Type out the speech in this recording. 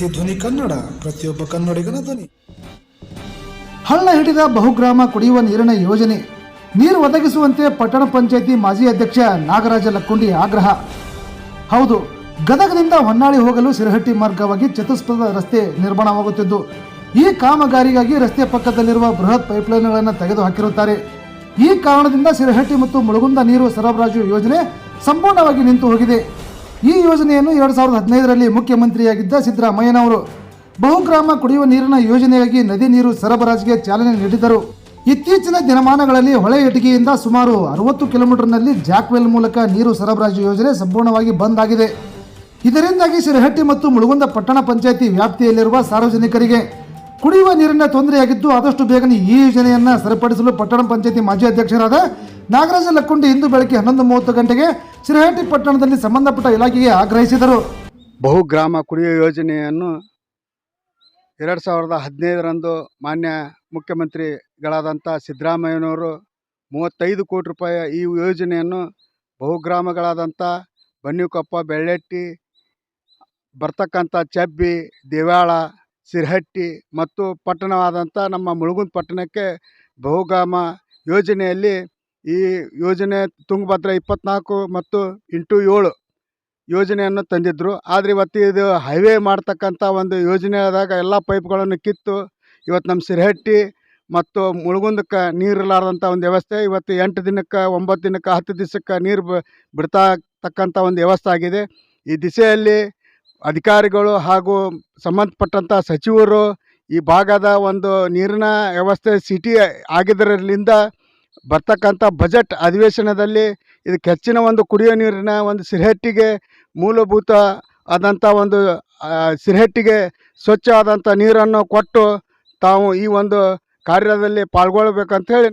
ಇದು ಧ್ವನಿ ಕನ್ನಡ, ಪ್ರತಿಯೊಬ್ಬ ಕನ್ನಡಿಗನ ಧ್ವನಿ. ಹಳ್ಳ ಹಿಡಿದ ಬಹುಗ್ರಾಮ ಕುಡಿಯುವ ನೀರಿನ ಯೋಜನೆ ನೀರು ಒದಗಿಸುವಂತೆ ಪಟ್ಟಣ ಪಂಚಾಯಿತಿ ಮಾಜಿ ಅಧ್ಯಕ್ಷ ನಾಗರಾಜ ಲಕ್ಕುಂಡಿ ಆಗ್ರಹ. ಹೌದು, ಗದಗದಿಂದ ಹೊನ್ನಾಳಿ ಹೋಗಲು ಸಿರಹಟ್ಟಿ ಮಾರ್ಗವಾಗಿ ಚತುಷ್ಪಥ ರಸ್ತೆ ನಿರ್ಮಾಣವಾಗುತ್ತಿದ್ದು, ಈ ಕಾಮಗಾರಿಗಾಗಿ ರಸ್ತೆ ಪಕ್ಕದಲ್ಲಿರುವ ಬೃಹತ್ ಪೈಪ್ಲೈನ್ಗಳನ್ನು ತೆಗೆದು ಹಾಕಿರುತ್ತಾರೆ. ಈ ಕಾರಣದಿಂದ ಸಿರಹಟ್ಟಿ ಮತ್ತು ಮುಳಗುಂದ ನೀರು ಸರಬರಾಜು ಯೋಜನೆ ಸಂಪೂರ್ಣವಾಗಿ ನಿಂತು ಹೋಗಿದೆ. ಈ ಯೋಜನೆಯನ್ನು 2015ರಲ್ಲಿ ಮುಖ್ಯಮಂತ್ರಿಯಾಗಿದ್ದ ಸಿದ್ದರಾಮಯ್ಯನವರು ಬಹುಗ್ರಾಮ ಕುಡಿಯುವ ನೀರಿನ ಯೋಜನೆಯಾಗಿ ನದಿ ನೀರು ಸರಬರಾಜಿಗೆ ಚಾಲನೆ ನೀಡಿದರು. ಇತ್ತೀಚಿನ ದಿನಮಾನಗಳಲ್ಲಿ ಹೊಳೆ ಇಟಗಿಯಿಂದ ಸುಮಾರು 60 ಕಿಲೋಮೀಟರ್ನಲ್ಲಿ ಜಾಕ್ವೆಲ್ ಮೂಲಕ ನೀರು ಸರಬರಾಜು ಯೋಜನೆ ಸಂಪೂರ್ಣವಾಗಿ ಬಂದ್ ಆಗಿದೆ. ಇದರಿಂದಾಗಿ ಸಿರಹಟ್ಟಿ ಮತ್ತು ಮುಳಗುಂದ ಪಟ್ಟಣ ಪಂಚಾಯಿತಿ ವ್ಯಾಪ್ತಿಯಲ್ಲಿರುವ ಸಾರ್ವಜನಿಕರಿಗೆ ಕುಡಿಯುವ ನೀರಿನ ತೊಂದರೆಯಾಗಿದ್ದು, ಆದಷ್ಟು ಬೇಗನೆ ಈ ಯೋಜನೆಯನ್ನು ಸರಿಪಡಿಸಲು ಪಟ್ಟಣ ಪಂಚಾಯಿತಿ ಮಾಜಿ ಅಧ್ಯಕ್ಷರಾದ ನಾಗರಾಜ ಲಕ್ಕುಂಡಿ ಇಂದು ಬೆಳಗ್ಗೆ 11:30 ಗಂಟೆಗೆ ಸಿರಹಟ್ಟಿ ಪಟ್ಟಣದಲ್ಲಿ ಸಂಬಂಧಪಟ್ಟ ಇಲಾಖೆಗೆ ಆಗ್ರಹಿಸಿದರು. ಬಹುಗ್ರಾಮ ಕುಡಿಯುವ ಯೋಜನೆಯನ್ನು 2015ರಂದು ಮಾನ್ಯ ಮುಖ್ಯಮಂತ್ರಿಗಳಾದಂಥ ಸಿದ್ದರಾಮಯ್ಯನವರು 35 ಕೋಟಿ ರೂಪಾಯಿ ಈ ಯೋಜನೆಯನ್ನು ಬಹುಗ್ರಾಮಗಳಾದಂಥ ಬನ್ನಿಕೊಪ್ಪ, ಬೆಳ್ಳೆಟ್ಟಿ ಬರ್ತಕ್ಕಂಥ ಚಬ್ಬಿ, ದೇವಾಳ, ಸಿರಹಟ್ಟಿ ಮತ್ತು ಪಟ್ಟಣವಾದಂಥ ನಮ್ಮ ಮುಳಗುಂದ ಪಟ್ಟಣಕ್ಕೆ ಬಹುಗ್ರಾಮ ಯೋಜನೆಯಲ್ಲಿ ಈ ಯೋಜನೆ ತುಂಗಭದ್ರಾ 24 ಮತ್ತು 8-7 ಯೋಜನೆಯನ್ನು ತಂದಿದ್ದರು. ಆದರೆ ಇವತ್ತು ಇದು ಹೈವೇ ಮಾಡ್ತಕ್ಕಂಥ ಒಂದು ಯೋಜನೆ ಆದಾಗ ಎಲ್ಲ ಪೈಪ್ಗಳನ್ನು ಕಿತ್ತು ಇವತ್ತು ನಮ್ಮ ಸಿರಹಟ್ಟಿ ಮತ್ತು ಮುಳಗುಂದಕ್ಕೆ ನೀರಿರಲಾರ್ದಂಥ ಒಂದು ವ್ಯವಸ್ಥೆ ಇವತ್ತು 8 ದಿನಕ್ಕೆ 9 ದಿನಕ್ಕೆ 10 ದಿವಸಕ್ಕೆ ನೀರು ಬಿಡ್ತಕ್ಕಂಥ ಒಂದು ವ್ಯವಸ್ಥೆ ಆಗಿದೆ. ಈ ದಿಸೆಯಲ್ಲಿ ಅಧಿಕಾರಿಗಳು ಹಾಗೂ ಸಂಬಂಧಪಟ್ಟಂಥ ಸಚಿವರು ಈ ಭಾಗದ ಒಂದು ನೀರಿನ ವ್ಯವಸ್ಥೆ ಸಿಟಿ ಆಗಿದ್ದರಿಂದ ಬರ್ತಕ್ಕಂಥ ಬಜೆಟ್ ಅಧಿವೇಶನದಲ್ಲಿ ಇದಕ್ಕೆ ಹೆಚ್ಚಿನ ಒಂದು ಕುಡಿಯೋ ನೀರಿನ ಒಂದು ಸಿರಹಟ್ಟಿಗೆ ಮೂಲಭೂತ ಆದಂಥ ಒಂದು ಸಿರಹಟ್ಟಿಗೆ ಸ್ವಚ್ಛವಾದಂಥ ನೀರನ್ನು ಕೊಟ್ಟು ತಾವು ಈ ಒಂದು ಕಾರ್ಯದಲ್ಲಿ ಪಾಲ್ಗೊಳ್ಬೇಕಂತ ಹೇಳಿ